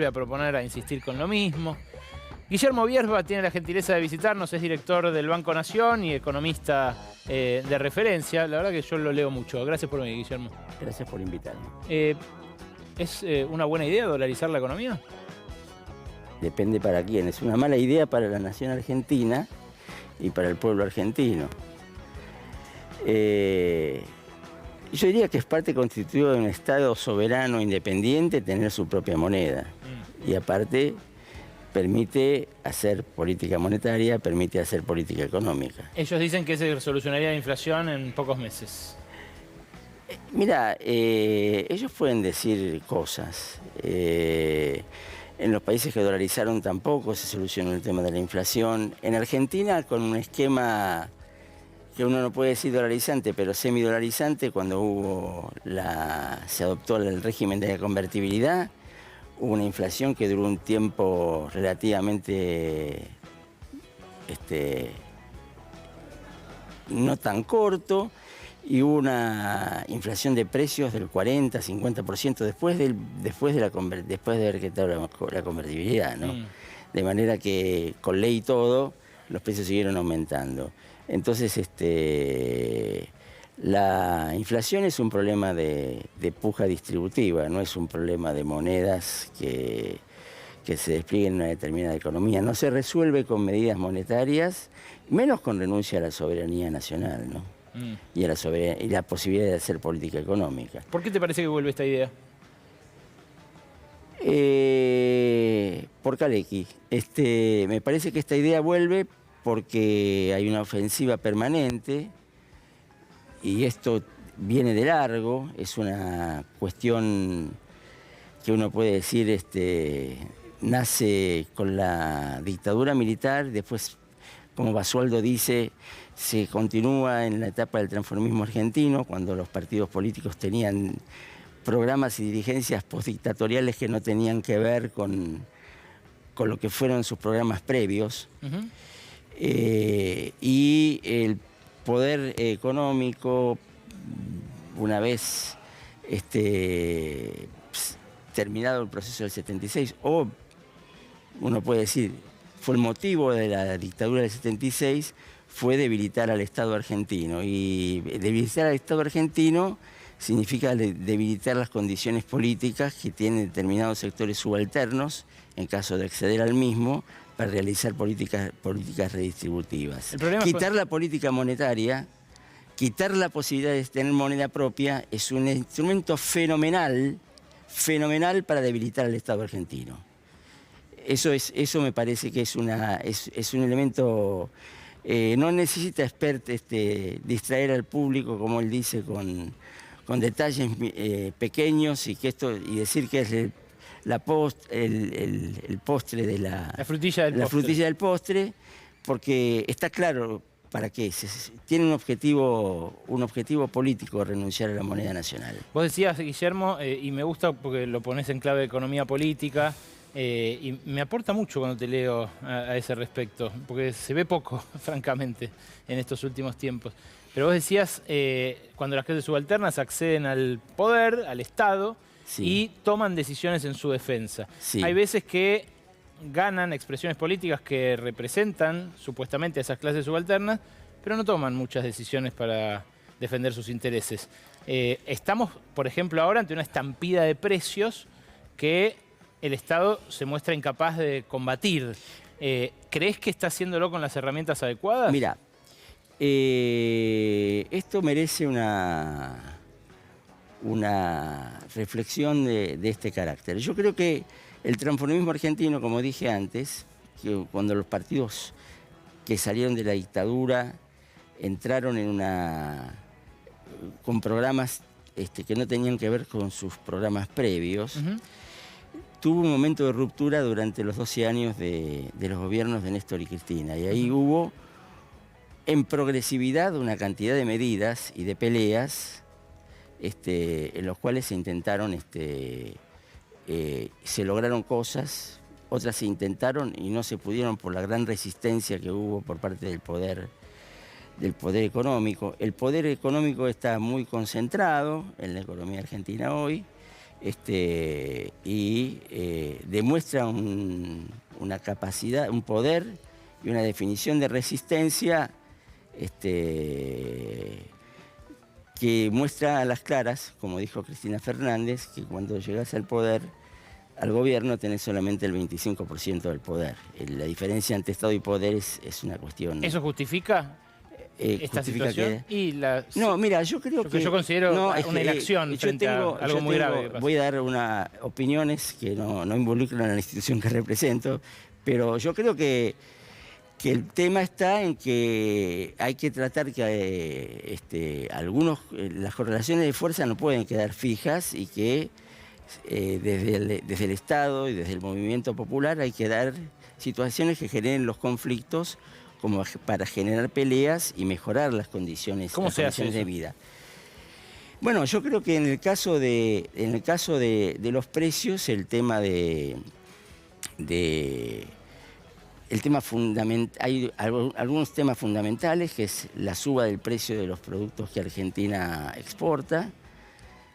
a proponer, a insistir con lo mismo. Guillermo Biersma tiene la gentileza de visitarnos, es director del Banco Nación y economista de referencia. La verdad que yo lo leo mucho. Gracias por venir, Guillermo. Gracias por invitarme. ¿Es una buena idea dolarizar la economía? Depende para quién. Es una mala idea para la nación argentina y para el pueblo argentino. Yo diría que es parte constitutiva de un Estado soberano, independiente, tener su propia moneda. Y aparte, permite hacer política monetaria, permite hacer política económica. Ellos dicen que se solucionaría la inflación en pocos meses. Mira, ellos pueden decir cosas. En los países que dolarizaron tampoco se solucionó el tema de la inflación. En Argentina, con un esquema que uno no puede decir dolarizante, pero semidolarizante, cuando se adoptó el régimen de la convertibilidad, hubo una inflación que duró un tiempo relativamente no tan corto, y hubo una inflación de precios del 40-50% después de haber quitado la convertibilidad, ¿no? De manera que con ley y todo, los precios siguieron aumentando. Entonces, la inflación es un problema de puja distributiva, no es un problema de monedas que se desplieguen en una determinada economía. No se resuelve con medidas monetarias, menos con renuncia a la soberanía nacional, ¿no? Y la posibilidad de hacer política económica. ¿Por qué te parece que vuelve esta idea? Por Kalecki. Me parece que esta idea vuelve porque hay una ofensiva permanente y esto viene de largo, es una cuestión que uno puede decir nace con la dictadura militar, después, como Basualdo dice, se continúa en la etapa del transformismo argentino, cuando los partidos políticos tenían programas y dirigencias postdictatoriales que no tenían que ver con lo que fueron sus programas previos. Y el poder económico, una vez terminado el proceso del 76, o uno puede decir, fue el motivo de la dictadura del 76, fue debilitar al Estado argentino. Y debilitar al Estado argentino significa debilitar las condiciones políticas que tienen determinados sectores subalternos, en caso de acceder al mismo, para realizar políticas redistributivas. Quitar la política monetaria, quitar la posibilidad de tener moneda propia, es un instrumento fenomenal para debilitar al Estado argentino. Eso me parece que es un elemento. No necesita distraer al público, como él dice, con detalles pequeños y decir que es el postre de la frutilla del postre, porque está claro para qué. Tiene un objetivo político renunciar a la moneda nacional. Vos decías, Guillermo, y me gusta porque lo pones en clave de economía política, y me aporta mucho cuando te leo a ese respecto, porque se ve poco, francamente, en estos últimos tiempos. Pero vos decías, cuando las clases subalternas acceden al poder, al Estado, sí, y toman decisiones en su defensa. Sí. Hay veces que ganan expresiones políticas que representan supuestamente a esas clases subalternas, pero no toman muchas decisiones para defender sus intereses. Estamos, por ejemplo, ahora ante una estampida de precios que el Estado se muestra incapaz de combatir. ¿Crees que está haciéndolo con las herramientas adecuadas? Mira, esto merece una reflexión de este carácter. Yo creo que el transformismo argentino, como dije antes, que cuando los partidos que salieron de la dictadura entraron con programas que no tenían que ver con sus programas previos, tuvo un momento de ruptura durante los 12 años de los gobiernos de Néstor y Cristina, y ahí hubo en progresividad una cantidad de medidas y de peleas en los cuales se intentaron, se lograron cosas, otras se intentaron y no se pudieron por la gran resistencia que hubo por parte del poder económico. El poder económico está muy concentrado en la economía argentina hoy y demuestra una capacidad, un poder y una definición de resistencia que muestra a las claras, como dijo Cristina Fernández, que cuando llegas al poder, al gobierno, tenés solamente el 25% del poder. La diferencia entre Estado y poder es una cuestión... ¿Eso justifica esta situación? No, mira, yo creo que... Yo considero una inacción frente a algo muy grave que pasa. Voy a dar opiniones que no involucran a la institución que represento, pero yo creo que el tema está en que hay que tratar que las correlaciones de fuerza no pueden quedar fijas y que desde el Estado y desde el movimiento popular hay que dar situaciones que generen los conflictos como para generar peleas y mejorar las condiciones, de vida. Bueno, yo creo que en el caso de los precios, el tema hay algunos temas fundamentales, que es la suba del precio de los productos que Argentina exporta.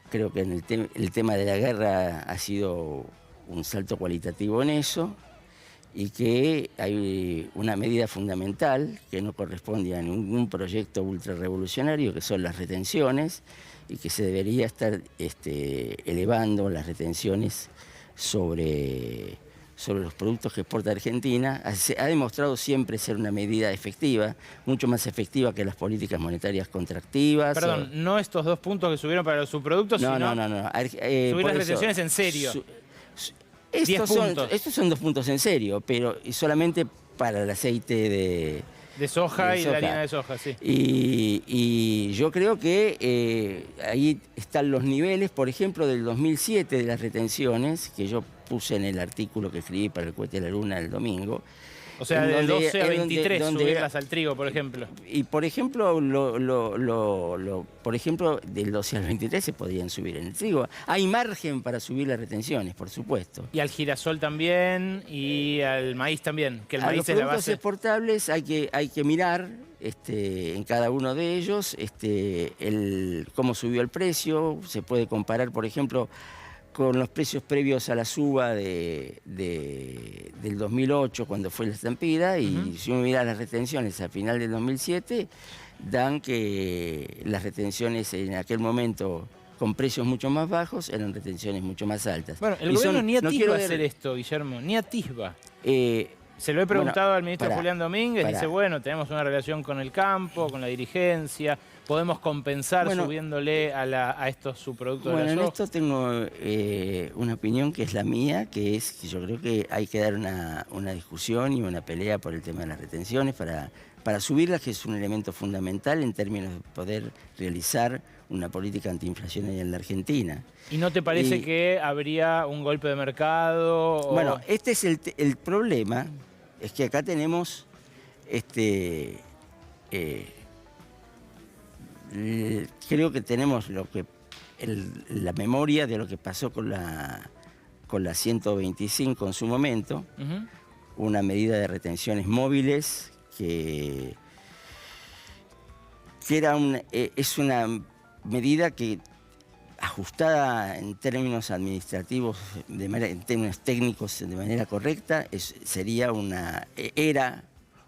Creo que el tema de la guerra ha sido un salto cualitativo en eso, y que hay una medida fundamental que no corresponde a ningún proyecto ultrarrevolucionario, que son las retenciones, y que se debería estar elevando las retenciones sobre los productos que exporta Argentina. Ha demostrado siempre ser una medida efectiva, mucho más efectiva que las políticas monetarias contractivas. Perdón, no estos 2 puntos que subieron para los subproductos, no, sino subir las retenciones en serio. Estos son 2 puntos en serio, pero solamente para el aceite de soja y la harina de soja, sí. Y yo creo que ahí están los niveles, por ejemplo, del 2007 de las retenciones, que yo puse en el artículo que escribí para el Cohete a la Luna el domingo. O sea, del 12 a 23 subirlas al trigo, por ejemplo. Y por ejemplo, del 12 al 23 se podían subir en el trigo. Hay margen para subir las retenciones, por supuesto. Y al girasol también, y al maíz también, que el maíz es la base. A los productos exportables hay que mirar en cada uno de ellos cómo subió el precio. Se puede comparar, por ejemplo, con los precios previos a la suba del 2008, cuando fue la estampida, y si uno mira las retenciones al final del 2007, dan que las retenciones en aquel momento, con precios mucho más bajos, eran retenciones mucho más altas. Bueno, el gobierno ni atisba hacer esto, Guillermo, ni atisba. Se lo he preguntado al ministro Julián Domínguez, dice, bueno, tenemos una relación con el campo, con la dirigencia, podemos compensar subiéndole a estos subproductos de la soja. Bueno, en esto tengo una opinión que es la mía, que es que yo creo que hay que dar una discusión y una pelea por el tema de las retenciones para subirlas, que es un elemento fundamental en términos de poder realizar una política antiinflacionaria en la Argentina. ¿Y no te parece que habría un golpe de mercado? Bueno, este es el problema, es que acá tenemos creo que tenemos la memoria de lo que pasó con la 125 en su momento, una medida de retenciones móviles que es una medida que, ajustada en términos administrativos, en términos técnicos de manera correcta, era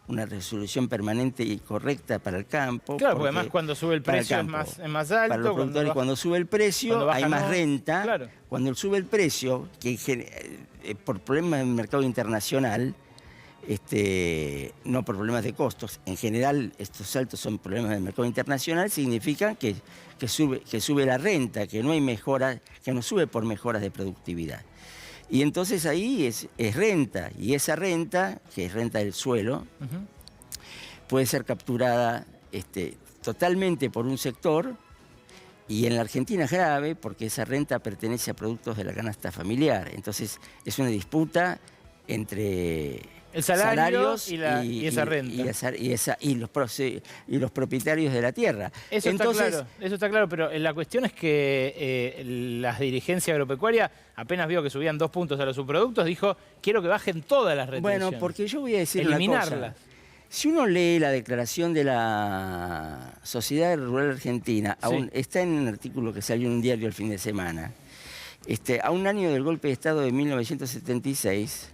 una resolución permanente y correcta para el campo. Claro, porque además cuando sube el precio es más alto. Para los productores, cuando sube el precio hay más renta. Claro. Cuando sube el precio, por problemas del mercado internacional, no por problemas de costos, en general estos saltos son problemas del mercado internacional, significan que sube la renta, que no hay mejora, que no sube por mejoras de productividad. Y entonces ahí es renta, y esa renta, que es renta del suelo, puede ser capturada totalmente por un sector, y en la Argentina es grave porque esa renta pertenece a productos de la canasta familiar. Entonces es una disputa entre el salario y esa renta. Y los propietarios de la tierra. Eso está claro, pero la cuestión es que la dirigencia agropecuaria apenas vio que subían 2 puntos a los subproductos, dijo, quiero que bajen todas las retenciones. Bueno, porque yo voy a decir eliminarlas. Una cosa. Si uno lee la declaración de la Sociedad Rural Argentina, está en un artículo que salió en un diario el fin de semana, A un año del golpe de Estado de 1976,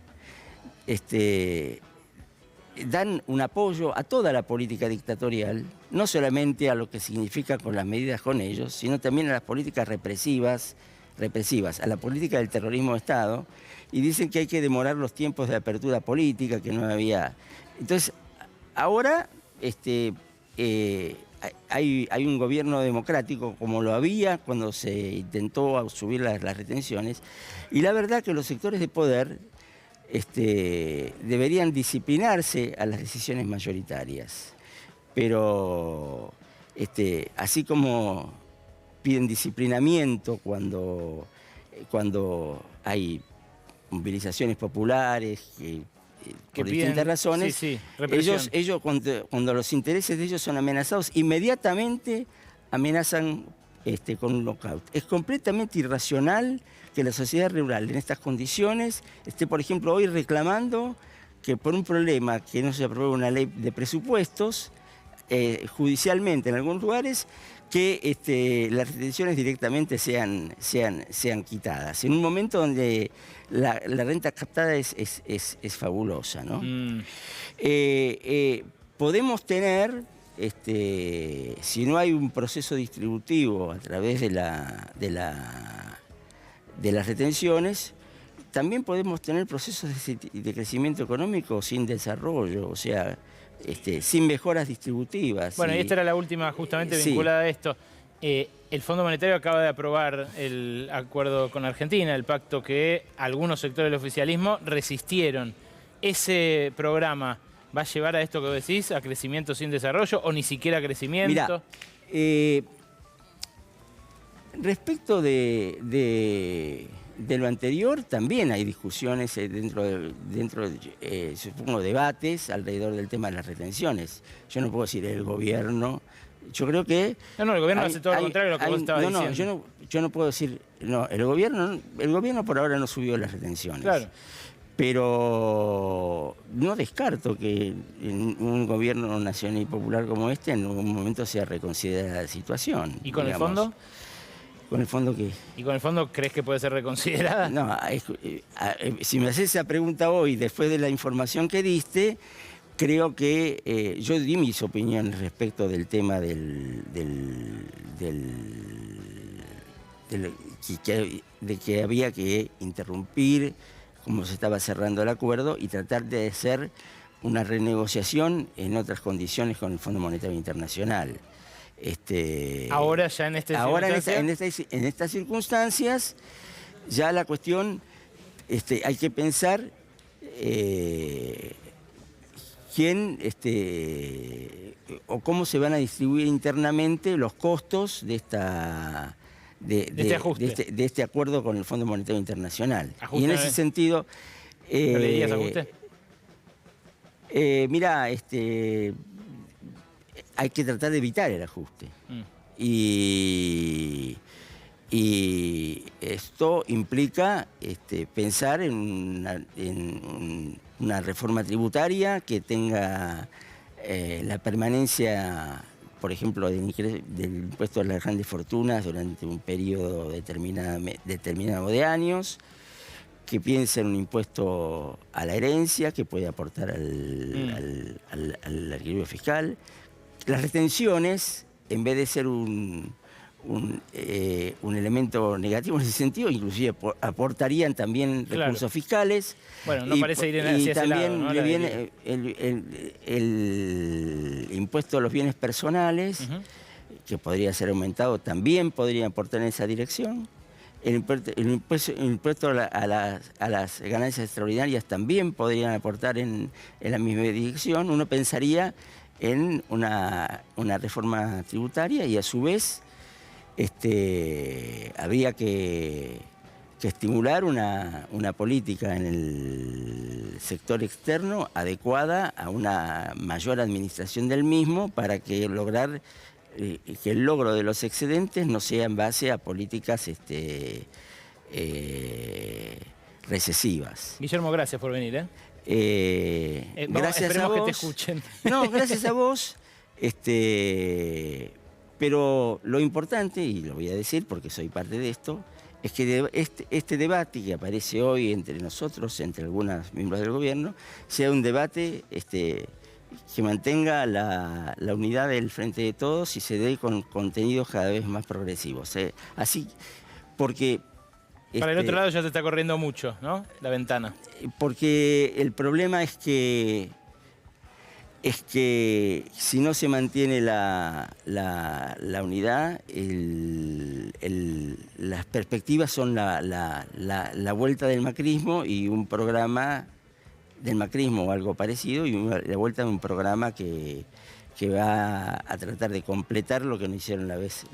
dan un apoyo a toda la política dictatorial, no solamente a lo que significa con las medidas con ellos, sino también a las políticas represivas, a la política del terrorismo de Estado, y dicen que hay que demorar los tiempos de apertura política, que no había. Entonces, ahora hay un gobierno democrático como lo había cuando se intentó subir las retenciones, y la verdad que los sectores de poder deberían disciplinarse a las decisiones mayoritarias. Pero así como piden disciplinamiento cuando hay movilizaciones populares por distintas razones, ellos cuando los intereses de ellos son amenazados, inmediatamente amenazan con un lockout. Es completamente irracional que la sociedad rural en estas condiciones esté, por ejemplo, hoy reclamando que por un problema que no se apruebe una ley de presupuestos, judicialmente en algunos lugares, que las retenciones directamente sean quitadas. En un momento donde la renta captada es fabulosa, ¿no? Podemos tener, si no hay un proceso distributivo a través de las retenciones, también podemos tener procesos de crecimiento económico sin desarrollo, o sea, sin mejoras distributivas. Bueno, y esta era la última justamente vinculada a esto. El Fondo Monetario acaba de aprobar el acuerdo con Argentina, el pacto que algunos sectores del oficialismo resistieron. ¿Ese programa va a llevar a esto que vos decís, a crecimiento sin desarrollo o ni siquiera crecimiento? Mirá, respecto de lo anterior, también hay discusiones supongo, debates alrededor del tema de las retenciones. Yo no puedo decir el gobierno. Yo creo que... No, el gobierno hace todo lo contrario a lo que vos estabas diciendo. Yo no puedo decir... No, el gobierno por ahora no subió las retenciones. Claro. Pero no descarto que en un gobierno nacional y popular como este en algún momento sea reconsiderada la situación. ¿Y con el fondo? ¿Con el fondo qué? ¿Y con el fondo crees que puede ser reconsiderada? No, si me haces esa pregunta hoy, después de la información que diste, creo que yo di mis opiniones respecto del tema de que había que interrumpir como se estaba cerrando el acuerdo y tratar de hacer una renegociación en otras condiciones con el Fondo Monetario Internacional. Ahora ya en en estas circunstancias ya la cuestión hay que pensar quién o cómo se van a distribuir internamente los costos de este acuerdo con el Fondo Monetario Internacional. ¿Ajuste? Y en ese sentido... ¿No le dirías ajuste? Mirá, hay que tratar de evitar el ajuste. Y esto implica pensar en una reforma tributaria que tenga la permanencia, por ejemplo, del impuesto a las grandes fortunas durante un periodo determinado de años, que piense en un impuesto a la herencia que puede aportar al equilibrio fiscal. Las retenciones, en vez de ser un elemento negativo en ese sentido, inclusive aportarían también recursos fiscales. Bueno, no parece ir hacia ese lado, ¿no? Y también el impuesto a los bienes personales, que podría ser aumentado, también podría aportar en esa dirección. El impuesto a las ganancias extraordinarias también podrían aportar en la misma dirección. Uno pensaría en una reforma tributaria y a su vez habría que estimular una política en el sector externo adecuada a una mayor administración del mismo para que que el logro de los excedentes no sea en base a políticas recesivas. Guillermo, gracias por venir. Gracias a vos. Que te escuchen. No, gracias a vos. Pero lo importante, y lo voy a decir porque soy parte de esto, es que este debate que aparece hoy entre nosotros, entre algunos miembros del gobierno, sea un debate que mantenga la unidad del Frente de Todos y se dé con contenidos cada vez más progresivos. Así, porque... Para el otro lado ya se está corriendo mucho, ¿no? La ventana. Porque el problema es que si no se mantiene la unidad, las perspectivas son la vuelta del macrismo y un programa del macrismo o algo parecido, y la vuelta de un programa que va a tratar de completar lo que no hicieron la vez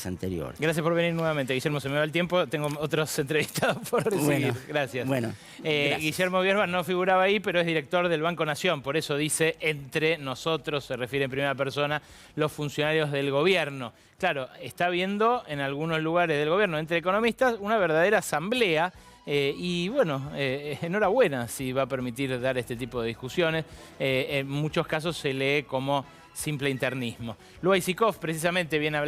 anterior. Gracias por venir nuevamente, Guillermo. Se me va el tiempo, tengo otros entrevistados por recibir. Bueno, gracias. Bueno, gracias. Guillermo Biersma no figuraba ahí, pero es director del Banco Nación. Por eso dice entre nosotros, se refiere en primera persona, los funcionarios del gobierno. Claro, está habiendo en algunos lugares del gobierno, entre economistas, una verdadera asamblea. Y bueno, enhorabuena si va a permitir dar este tipo de discusiones. En muchos casos se lee como simple internismo. Luis Sikov precisamente viene a hablar